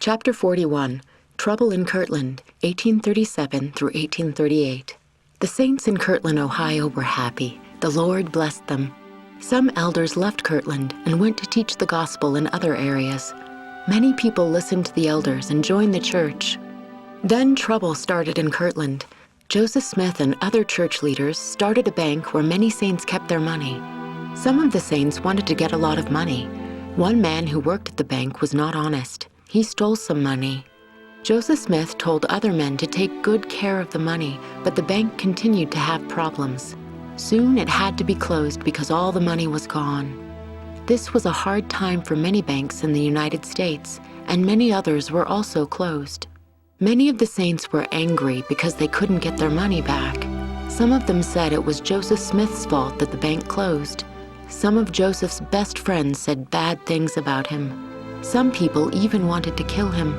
Chapter 41, Trouble in Kirtland, 1837 through 1838. The saints in Kirtland, Ohio were happy. The Lord blessed them. Some elders left Kirtland and went to teach the gospel in other areas. Many people listened to the elders and joined the church. Then trouble started in Kirtland. Joseph Smith and other church leaders started a bank where many saints kept their money. Some of the saints wanted to get a lot of money. One man who worked at the bank was not honest. He stole some money. Joseph Smith told other men to take good care of the money, but the bank continued to have problems. Soon it had to be closed because all the money was gone. This was a hard time for many banks in the United States, and many others were also closed. Many of the saints were angry because they couldn't get their money back. Some of them said it was Joseph Smith's fault that the bank closed. Some of Joseph's best friends said bad things about him. Some people even wanted to kill him.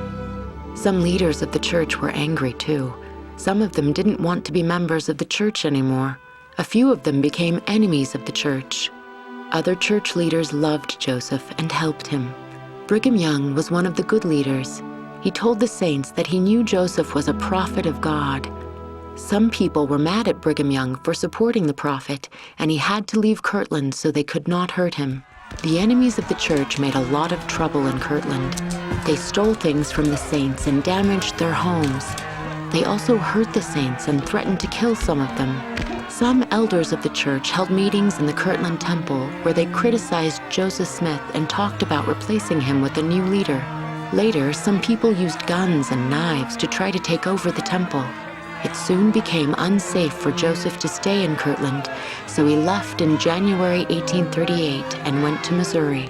Some leaders of the church were angry too. Some of them didn't want to be members of the church anymore. A few of them became enemies of the church. Other church leaders loved Joseph and helped him. Brigham Young was one of the good leaders. He told the saints that he knew Joseph was a prophet of God. Some people were mad at Brigham Young for supporting the prophet, and he had to leave Kirtland so they could not hurt him. The enemies of the church made a lot of trouble in Kirtland. They stole things from the saints and damaged their homes. They also hurt the saints and threatened to kill some of them. Some elders of the church held meetings in the Kirtland temple where they criticized Joseph Smith and talked about replacing him with a new leader. Later, some people used guns and knives to try to take over the temple. It soon became unsafe for Joseph to stay in Kirtland, so he left in January 1838 and went to Missouri.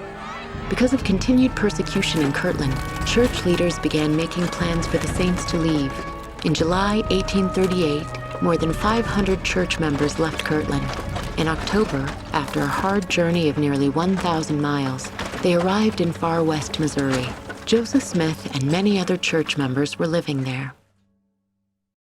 Because of continued persecution in Kirtland, church leaders began making plans for the saints to leave. In July 1838, more than 500 church members left Kirtland. In October, after a hard journey of nearly 1,000 miles, they arrived in far west Missouri. Joseph Smith and many other church members were living there.